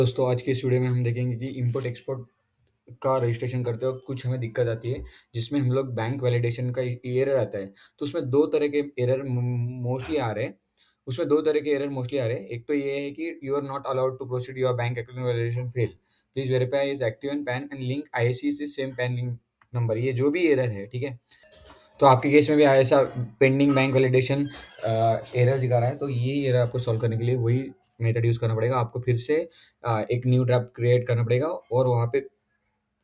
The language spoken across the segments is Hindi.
दोस्तों, आज की इस वीडियो में हम देखेंगे कि इंपोर्ट एक्सपोर्ट का रजिस्ट्रेशन करते वक़्त कुछ हमें दिक्कत आती है, जिसमें हम लोग बैंक वैलिडेशन का एरर आता है। तो उसमें 2 तरह के एरर मोस्टली आ रहे हैं। उसमें 2 तरह के एरर मोस्टली आ रहे हैं। एक तो ये है कि you are not allowed to proceed your bank account validation fail. Please verify is active in PAN and link ISC से सेम पैन लिंक नंबर। ये जो भी एरर है, ठीक है? तो आपके केस में भी ऐसा पेंडिंग बैंक वैलिडेशन एरर दिखा रहा है, तो ये एरर आपको सॉल्व करने के लिए वही मेथड यूज़ करना पड़ेगा। आपको फिर से एक न्यू ड्राफ्ट क्रिएट करना पड़ेगा और वहाँ पे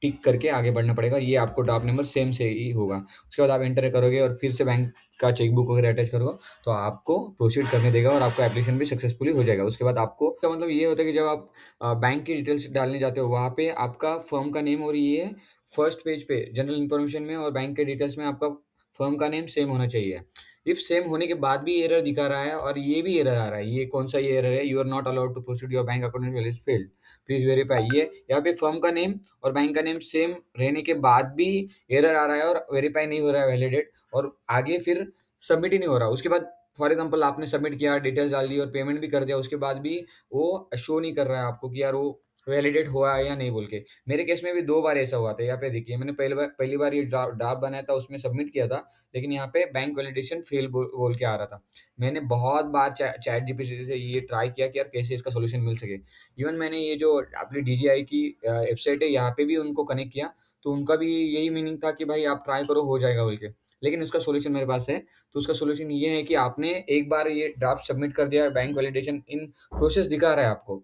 टिक करके आगे बढ़ना पड़ेगा। ये आपको ड्राफ्ट नंबर सेम से ही होगा। उसके बाद आप एंटर करोगे और फिर से बैंक का चेकबुक वगैरह अटैच करोगे, तो आपको प्रोसीड करने देगा और आपका एप्लीकेशन भी सक्सेसफुली हो जाएगा। उसके बाद आपको का मतलब ये होता है कि जब आप बैंक की डिटेल्स डालने जाते हो, वहाँ पे आपका फर्म का नेम और ये फर्स्ट पेज पे जनरल इन्फॉर्मेशन में और बैंक के डिटेल्स में आपका फर्म का नेम सेम होना चाहिए। इफ सेम होने के बाद भी एरर दिखा रहा है और ये भी एरर आ रहा है, ये कौन-सा ये एरर है? You are not allowed to proceed your bank account valid failed. Please verify. ये यहाँ पे फर्म का नेम और बैंक का नेम सेम रहने के बाद भी एरर आ रहा है और वेरीफाई नहीं हो रहा है वैलिडेट, और आगे फिर सबमिट ही नहीं हो रहा। उसके बाद फॉर एग्ज़ाम्पल आपने सबमिट किया, डिटेल्स डाल दी और पेमेंट भी कर दिया, उसके बाद भी वो शो नहीं कर रहा है आपको कि यार वो वैलिडेट हुआ है या नहीं बोल के। मेरे केस में भी 2 बार ऐसा हुआ था। यहाँ पे देखिए, मैंने पहली बार ये ड्राफ्ट बनाया था, उसमें सबमिट किया था, लेकिन यहाँ पे बैंक वैलिडेशन फेल बोल के आ रहा था। मैंने बहुत बार चैट जीपीटी से ये ट्राई किया कि यार कैसे इसका सॉल्यूशन मिल सके। इवन मैंने ये जो अपनी डीजीआई की वेबसाइट है, यहाँ पे भी उनको कनेक्ट किया, तो उनका भी यही मीनिंग था कि भाई आप ट्राई करो, हो जाएगा बोल के। लेकिन उसका सॉल्यूशन मेरे पास है। तो उसका सॉल्यूशन ये है कि आपने एक बार ये ड्राफ्ट सबमिट कर दिया, बैंक वैलिडेशन इन प्रोसेस दिखा रहा है आपको।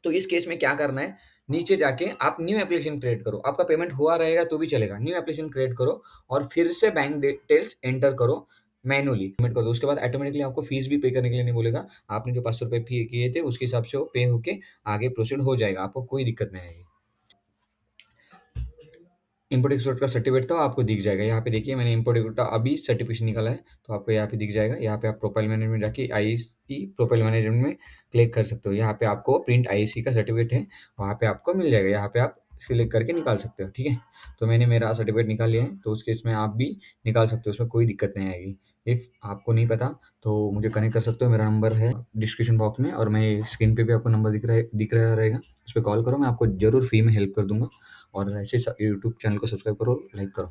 तो इस केस में क्या करना है, नीचे जाके आप न्यू एप्लीकेशन क्रिएट करो। आपका पेमेंट हुआ रहेगा तो भी चलेगा। न्यू एप्लीकेशन क्रिएट करो और फिर से बैंक डिटेल्स एंटर करो मैन्युअली, सबमिट कर दो। उसके बाद ऑटोमेटिकली आपको फीस भी पे करने के लिए नहीं बोलेगा। आपने जो ₹500 पे किए थे, उसके हिसाब से वो पे होके आगे प्रोसीड हो जाएगा। आपको कोई दिक्कत नहीं आएगी। इम्पोर्ट एक्सपोर्ट का सर्टिफिकेट तो आपको दिख जाएगा। यहाँ पे देखिए, मैंने इम्पोर्ट एक्सपोर्ट का अभी सर्टिफिकेशन निकाला है, तो आपको यहाँ पे दिख जाएगा। यहाँ पे आप प्रोफाइल मैनेजमेंट जाके आईएससी प्रोफाइल मैनेजमेंट में क्लिक कर सकते हो। यहाँ पे आपको प्रिंट आईएससी का सर्टिफिकेट है, वहाँ पे आपको मिल जाएगा। यहाँ पे आप सिलेक्ट करके निकाल सकते हो, ठीक है? तो मैंने मेरा सर्टिफिकेट निकाल लिया है, तो उस केस में आप भी निकाल सकते हो, उसमें कोई दिक्कत नहीं आएगी। इफ़ आपको नहीं पता तो मुझे कनेक्ट कर सकते हो। मेरा नंबर है डिस्क्रिप्शन बॉक्स में, और मैं स्क्रीन पे भी आपको नंबर दिख रहा रहेगा। उस पे कॉल करो, मैं आपको ज़रूर फ्री में हेल्प कर दूँगा। और ऐसे यूट्यूब चैनल को सब्सक्राइब करो, लाइक करो।